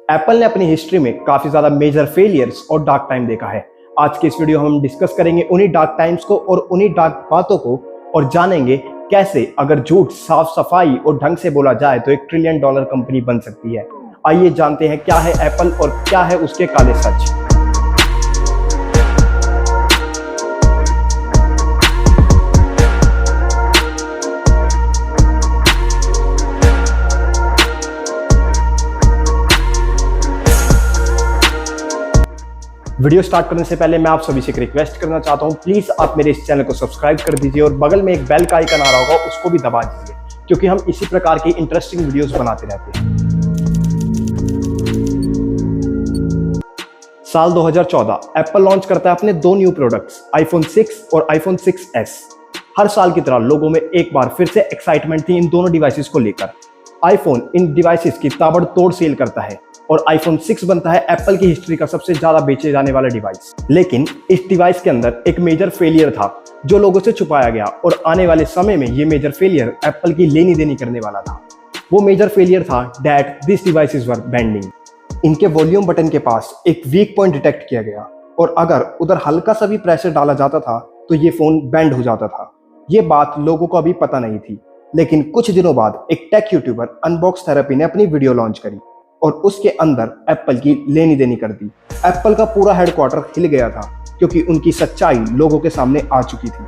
Apple ने अपनी history में काफी ज्यादा मेजर फेलियर्स और डार्क टाइम देखा है। आज के इस वीडियो हम डिस्कस करेंगे उन्हीं डार्क टाइम्स को और उन्हीं डार्क बातों को और जानेंगे कैसे अगर झूठ, साफ सफाई और ढंग से बोला जाए तो $1 ट्रिलियन कंपनी बन सकती है। आइए जानते हैं क्या है एप्पल और क्या है उसके काले सच। वीडियो स्टार्ट करने से पहले मैं आप सभी से एक रिक्वेस्ट करना चाहता हूं, प्लीज आप मेरे इस चैनल को सब्सक्राइब कर दीजिए और बगल में एक बेल का आइकन आ रहा होगा उसको भी दबा दीजिए, क्योंकि हम इसी प्रकार की इंटरेस्टिंग वीडियोस बनाते रहते हैं। साल 2014 एप्पल लॉन्च करता है अपने दो न्यू प्रोडक्ट्स आईफोन 6 और आईफोन 6s। हर साल की तरह लोगों में एक बार फिर से एक्साइटमेंट थी इन दोनों डिवाइसेस को लेकर। आईफोन इन डिवाइसेस की ताबड़तोड़ सेल करता है और आईफोन 6 बनता है एप्पल की हिस्ट्री का सबसे ज्यादा बेचे जाने वाला डिवाइस। लेकिन इस डिवाइस के अंदर एक मेजर फेलियर था जो लोगों से छुपाया गया और आने वाले समय में ये मेजर फेलियर एप्पल की लेनी देनी करने वाला था। वो मेजर फेलियर था that this devices were bending. इनके वॉल्यूम बटन के पास एक वीक पॉइंट डिटेक्ट किया गया और अगर उधर हल्का सा भी प्रेशर डाला जाता था तो ये फोन बेंड हो जाता था। ये बात लोगों को अभी पता नहीं थी, लेकिन कुछ दिनों बाद एक टेक यूट्यूबर अनबॉक्स थेरेपी ने अपनी वीडियो लॉन्च करी और उसके अंदर एप्पल की लेनी देनी कर दी। एप्पल का पूरा हेडक्वार्टर हिल गया था क्योंकि उनकी सच्चाई लोगों के सामने आ चुकी थी।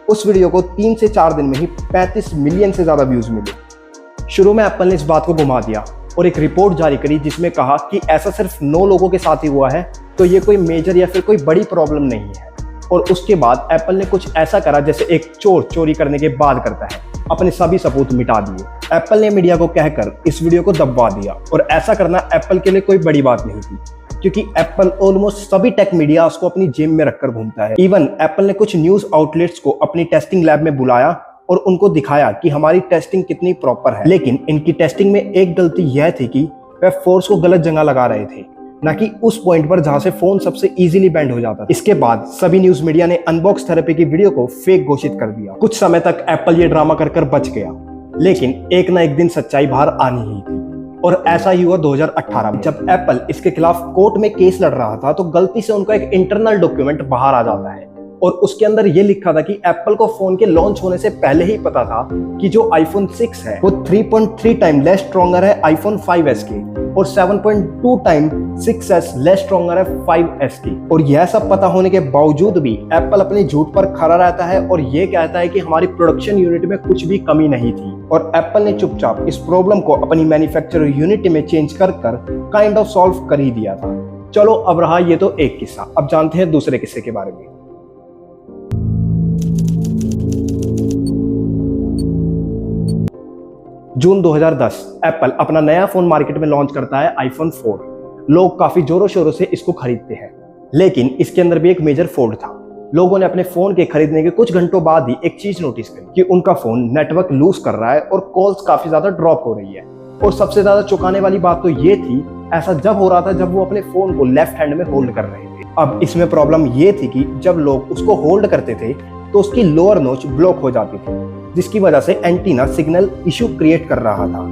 उस वीडियो को 3 से 4 दिन में ही 35 मिलियन से ज्यादा व्यूज मिले। शुरू में एप्पल ने इस बात को घुमा दिया और एक रिपोर्ट जारी करी जिसमें कहा कि ऐसा सिर्फ 9 लोगों के साथ ही हुआ है, तो ये कोई मेजर या फिर कोई बड़ी प्रॉब्लम नहीं है। और उसके बाद एप्पल ने कुछ ऐसा करा जैसे एक चोर चोरी करने के बाद करता है, अपने सभी सबूत मिटा दिए। एप्पल ने मीडिया को कहकर इस वीडियो को दबवा दिया और ऐसा करना एप्पल के लिए कोई बड़ी बात नहीं थी, क्योंकि एप्पल ऑलमोस्ट सभी टेक मीडिया उसको अपनी जेब में रखकर घूमता है। इवन एप्पल ने कुछ न्यूज आउटलेट्स को अपनी टेस्टिंग लैब में बुलाया और उनको दिखाया कि हमारी टेस्टिंग कितनी प्रॉपर है। लेकिन इनकी टेस्टिंग में एक गलती यह थी कि वे फोर्स को गलत जगह लगा रहे थे, ना कि उस पॉइंट पर जहां से फोन सबसे इजीली बेंड हो जाता था। इसके बाद सभी न्यूज मीडिया ने अनबॉक्स थेरेपी की वीडियो को फेक घोषित कर दिया। कुछ समय तक एप्पल ये ड्रामा कर बच गया, लेकिन एक ना एक दिन सच्चाई बाहर आनी ही थी और ऐसा ही हुआ 2018 में। जब एप्पल इसके खिलाफ कोर्ट में केस लड़ रहा था तो गलती से उनका एक इंटरनल डॉक्यूमेंट बाहर आ जाता है और उसके अंदर ये लिखा था कि एप्पल को फोन के लॉन्च होने से पहले ही पता था कि जो आईफोन 6 है वो 3.3 टाइम लेस स्ट्रॉन्गर है आईफोन 5s के और 7.2 टाइम 6s लेस स्ट्रॉन्गर है 5s की। और यह सब पता होने के बावजूद भी एप्पल अपने झूठ पर खड़ा रहता है और ये कहता है कि हमारी प्रोडक्शन यूनिट में कुछ भी कमी नहीं थी और एप्पल ने चुपचाप इस प्रॉब्लम को अपनी मैन्युफैक्चरिंग यूनिट में चेंज कर काइंड ऑफ सॉल्व कर ही दिया था। चलो, अब रहा ये तो एक किस्सा, अब जानते हैं दूसरे किस्से के बारे में। जून 2010 एप्पल अपना नया फोन मार्केट में लॉन्च करता है आईफोन 4। लोग काफी जोरों शोरों से इसको खरीदते हैं, लेकिन इसके अंदर भी एक मेजर फॉल्ट था। लोगों ने अपने फोन के खरीदने के कुछ घंटों बाद ही एक चीज नोटिस करी कि उनका फोन नेटवर्क लूज कर रहा है और कॉल्स काफी ज्यादा ड्रॉप हो रही है। और सबसे ज्यादा चौंकाने वाली बात तो ये थी, ऐसा जब हो रहा था जब वो अपने फोन को लेफ्ट हैंड में होल्ड कर रहे थे। अब इसमें प्रॉब्लम ये थी कि जब लोग उसको होल्ड करते थे तो उसकी लोअर नोच ब्लॉक हो जाती थी, जिसकी वजह से एंटीना सिग्नल इश्यू क्रिएट कर रहा था।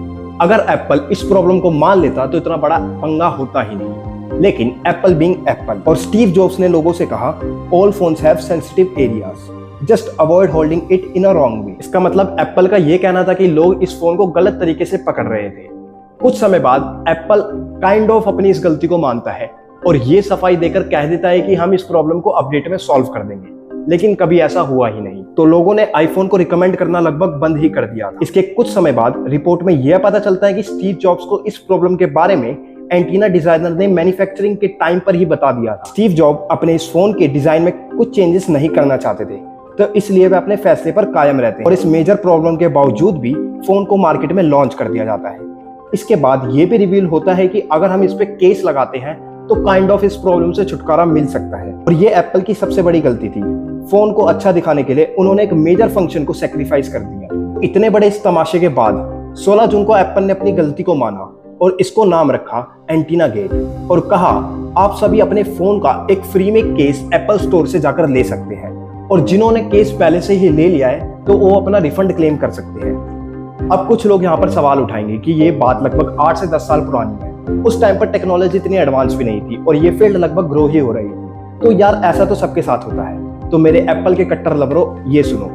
अगर एप्पल इस प्रॉब्लम को मान लेता तो इतना बड़ा पंगा होता ही नहीं, लेकिन एप्पल बीइंग एप्पल और स्टीव जॉब्स ने लोगों से कहा all phones have sensitive areas, just avoid holding it in a wrong way. इसका मतलब एप्पल का ये कहना था कि लोग इस फोन को गलत तरीके से पकड़ रहे थे। कुछ समय बाद एप्पल काइंड ऑफ अपनी इस गलती को मानता है और ये सफाई देकर कह देता है कि हम इस प्रॉब्लम को अपडेट में सॉल्व कर देंगे, लेकिन कभी ऐसा हुआ ही नहीं। तो लोगों ने आईफोन को रिकमेंड करना लगभग बंद ही कर दिया। इसके कुछ समय बाद रिपोर्ट में यह पता चलता है कि स्टीव जॉब्स को इस प्रॉब्लम के बारे में एंटीना डिजाइनर ने मैन्युफैक्चरिंग के टाइम पर ही बता दिया था। स्टीव जॉब अपने इस फोन के डिजाइन में कुछ चेंजेस नहीं करना चाहते थे, तो इसलिए वे अपने फैसले पर कायम रहते हैं और इस मेजर प्रॉब्लम के बावजूद भी फोन को मार्केट में लॉन्च कर दिया जाता है। इसके बाद यह भी रिवील होता है कि अगर हम इस पे केस लगाते हैं तो काइंड ऑफ इस प्रॉब्लम से छुटकारा मिल सकता है। और ये एप्पल की सबसे बड़ी गलती थी। फोन को अच्छा दिखाने के लिए उन्होंने एक मेजर फंक्शन को सैक्रिफाइस कर दिया। इतने बड़े इस तमाशे के बाद 16 जून को एप्पल ने अपनी गलती को माना और इसको नाम रखा एंटीना गेट और कहा आप सभी अपने फोन का एक फ्री में केस एप्पल स्टोर से जाकर ले सकते हैं और जिन्होंने केस पहले से ही ले लिया है तो वो अपना रिफंड क्लेम कर सकते हैं। अब कुछ लोग यहाँ पर सवाल उठाएंगे कि ये बात लगभग 8 से 10 साल पुरानी है उस टाइम पर टेक्नोलॉजी इतनी एडवांस भी नहीं थी और ये फील्ड लगभग ग्रो ही हो रही थी। तो यार ऐसा तो सबके साथ होता है। तो मेरे एप्पल के कट्टर लवरों, ये सुनो।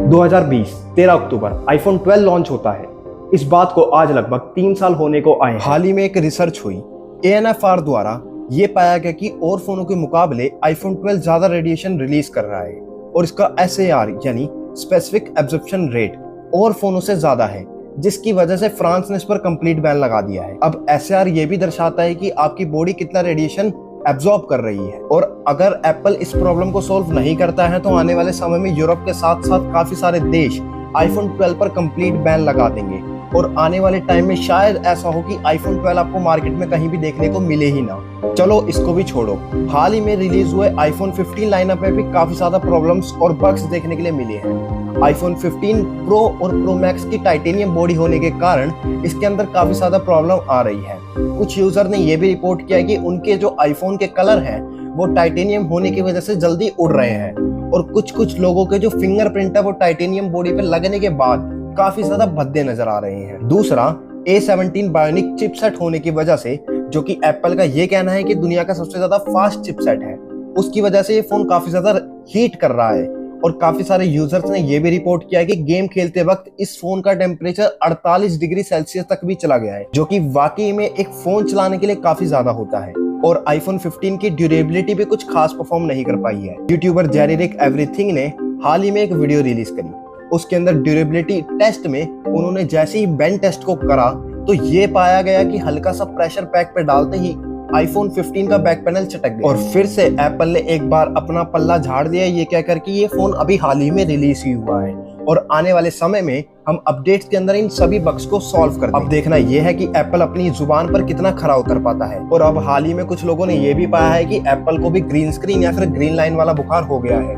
2020 13 अक्टूबर आईफोन 12 लॉन्च होता है। इस बात को आज लगभग 3 साल होने को आए। हाल ही में एक रिसर्च हुई ANFR द्वारा, ये पाया गया कि और फोनों के मुकाबले आईफोन 12 ज्यादा रेडिएशन रिलीज कर रहा है और इसका SAR यानी स्पेसिफिक एब्जॉर्प्शन रेट और फोनों से ज्यादा है, जिसकी वजह से फ्रांस ने इस पर कंप्लीट बैन लगा दिया है। अब SAR ये भी दर्शाता है कि आपकी बॉडी कितना रेडिएशन एब्जॉर्ब कर रही है। और अगर एप्पल इस प्रॉब्लम को सॉल्व नहीं करता है तो आने वाले समय में यूरोप के साथ साथ काफी सारे देश आईफोन 12 पर कंप्लीट बैन लगा देंगे और आने वाले टाइम में शायद ऐसा हो कि आईफोन 12 आपको मार्केट में कहीं भी देखने को मिले ही ना। चलो इसको भी छोड़ो, हाल ही में रिलीज हुए आईफोन 15 लाइनअप में भी काफी ज्यादा प्रॉब्लम्स और बग्स देखने के लिए मिले हैं। आईफोन 15 प्रो और प्रो मैक्स की टाइटेनियम बॉडी होने के कारण इसके अंदर काफी ज्यादा प्रॉब्लम आ रही है। कुछ यूजर ने यह भी रिपोर्ट किया कि उनके जो आईफोन के कलर हैं वो टाइटेनियम होने की वजह से जल्दी उड़ रहे हैं और कुछ लोगों के जो फिंगरप्रिंट है वो टाइटेनियम बॉडी पे लगने के बाद काफी ज्यादा भद्दे नजर आ रहे हैं। दूसरा, A17 बायोनिक चिपसेट होने की वजह से, जो कि एप्पल का ये कहना है कि दुनिया का सबसे ज्यादा फास्ट चिपसेट है, उसकी वजह से ये फोन काफी ज्यादा हीट कर रहा है। और काफी सारे यूजर्स ने ये भी रिपोर्ट किया है कि गेम खेलते वक्त इस फोन का टेम्परेचर 48 डिग्री सेल्सियस तक भी चला गया है, जो कि वाकई में एक फोन चलाने के लिए काफी ज्यादा होता है। और आईफोन 15 की ड्यूरेबिलिटी भी कुछ खास परफॉर्म नहीं कर पाई है। यूट्यूबर जेरिक एवरीथिंग ने हाल ही में एक वीडियो रिलीज करी, उसके अंदर ड्यूरेबिलिटी टेस्ट में उन्होंने जैसे ही बेंच टेस्ट को करा तो ये पाया गया कि हल्का सा प्रेशर पैक पे डालते ही आईफोन 15 का बैक पैनल चटक गया। और फिर से एप्पल ने एक बार अपना पल्ला झाड़ दिया, ये कहकर कि ये फोन अभी हाल ही में रिलीज ही हुआ है और आने वाले समय में हम अपडेट्स के अंदर इन सभी बग्स को सॉल्व कर देंगे। अब देखना यह है कि एप्पल अपनी जुबान पर कितना खरा उतर पाता है। और अब हाल ही में कुछ लोगों ने यह भी पाया है कि एप्पल को भी ग्रीन स्क्रीन या फिर ग्रीन लाइन वाला बुखार हो गया है।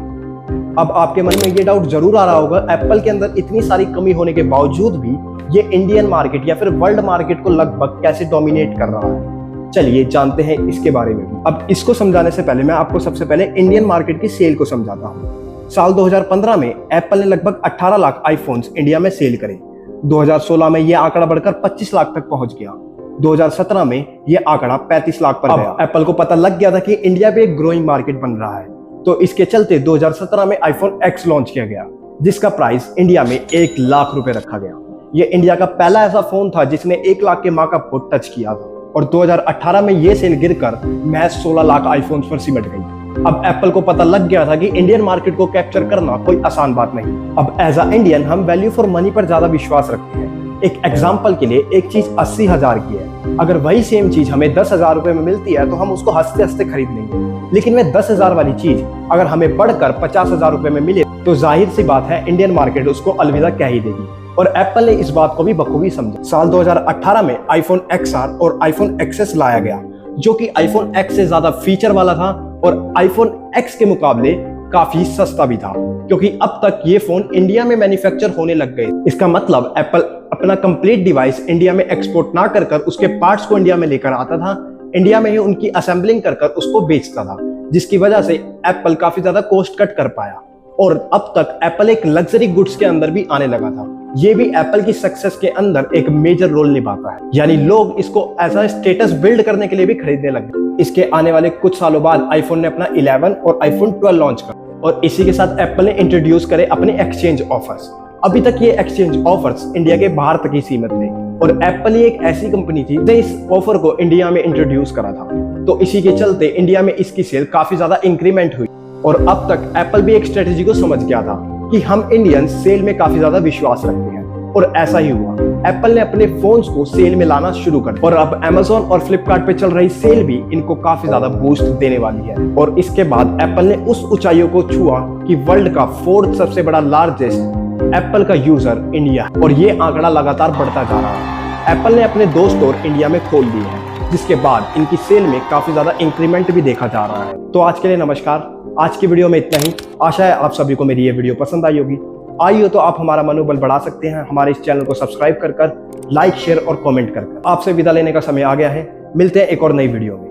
अब आपके मन में ये डाउट जरूर आ रहा होगा, एप्पल के अंदर इतनी सारी कमी होने के बावजूद भी ये इंडियन मार्केट या फिर वर्ल्ड मार्केट को लगभग कैसे डोमिनेट कर रहा है। चलिए जानते हैं इसके बारे में भी। अब इसको समझाने से पहले मैं आपको सबसे पहले इंडियन मार्केट की सेल को समझाता हूँ। साल 2015 में एप्पल ने लगभग 18 लाख आईफोन्स इंडिया में सेल करे। 2016 में यह आंकड़ा बढ़कर 25 लाख तक पहुंच गया। 2017 में यह आंकड़ा 35 लाख पर गया। एप्पल को पता लग गया था कि इंडिया भी एक ग्रोइंग मार्केट बन रहा है, तो इसके चलते 2017 में आईफोन X लॉन्च किया गया, जिसका प्राइस इंडिया में 1 लाख रुपए रखा गया। ये इंडिया का पहला ऐसा फोन था जिसने 1 लाख के मार्कअप को टच किया था। और 2018 में ये सेल गिरकर महज 16 लाख आईफोन्स पर सिमट गई। अब एप्पल को पता लग गया था कि इंडियन मार्केट को कैप्चर करना कोई आसान बात नहीं। अब एज अ इंडियन हम वैल्यू फॉर मनी पर ज्यादा विश्वास रखते हैं। एक एग्जाम्पल के लिए, एक चीज 80,000 की है, अगर वही सेम चीज हमें 10,000 रुपए में मिलती है तो हम उसको हंसते हंसते खरीद लेंगे। लेकिन वह 10,000 वाली चीज अगर हमें बढ़कर 50,000 रुपए में मिले तो जाहिर सी बात है इंडियन मार्केट उसको अलविदा कह ही देगी। और एप्पल ने इस बात को भी बखूबी समझा। साल 2018 में आईफोन XR और आईफोन XS लाया गया, जो कि आईफोन X से ज्यादा फीचर वाला था और आईफोन X के मुकाबले काफी सस्ता भी था, क्योंकि अब तक ये फोन इंडिया में मैन्युफैक्चर होने लग गए। इसका मतलब एप्पल अपना कंप्लीट डिवाइस इंडिया में एक्सपोर्ट ना कर उसके पार्ट्स को इंडिया में लेकर आता था, इंडिया में ही उनकी असेंबलिंग कर उसको बेचता था, जिसकी वजह से एप्पल काफी ज्यादा कॉस्ट कट कर पाया। और अब तक एप्पल एक लग्जरी गुड्स के अंदर भी आने लगा था। ये भी एप्पल की सक्सेस के अंदर एक मेजर रोल निभाता है, यानी लोग इसको एज अ स्टेटस बिल्ड करने के लिए भी खरीदने लगे। इसके आने वाले कुछ सालों बाद आईफोन ने अपना 11 और आईफोन 12 लॉन्च कर, और इसी के साथ एप्पल ने इंट्रोड्यूस करे अपने एक्सचेंज ऑफर्स। अभी तक ये एक्सचेंज ऑफर्स इंडिया के बाहर तक ही सीमित थे और एप्पल ही एक ऐसी कंपनी थी जिसने इस ऑफर को इंडिया में इंट्रोड्यूस करा था। तो इसी के चलते इंडिया में इसकी सेल काफी ज्यादा इंक्रीमेंट हुई और अब तक एप्पल भी एक स्ट्रेटेजी को समझ गया था कि हम इंडियन सेल में काफी ज्यादा विश्वास रखते हैं, और ऐसा ही हुआ। एप्पल ने अपने फोन्स को सेल में लाना शुरू कर दिया और अब Amazon और फ्लिपकार्ट पे चल रही सेल भी इनको काफी ज्यादा बूस्ट देने वाली है। और इसके बाद एप्पल ने उस ऊंचाइयों को छुआ कि वर्ल्ड का 4th सबसे बड़ा लार्जेस्ट एप्पल का यूजर इंडिया, और ये आंकड़ा लगातार बढ़ता जा रहा है। एप्पल ने अपने 2 स्टोर इंडिया में खोल दिए हैं, जिसके बाद इनकी सेल में काफी ज्यादा इंक्रीमेंट भी देखा जा रहा है। तो आज के लिए नमस्कार, आज की वीडियो में इतना ही। आशा है आप सभी को मेरी ये वीडियो पसंद आई होगी। आई हो तो आप हमारा मनोबल बढ़ा सकते हैं हमारे इस चैनल को सब्सक्राइब कर लाइक, शेयर और कमेंट कर। आपसे विदा लेने का समय आ गया है। मिलते हैं एक और नई वीडियो में।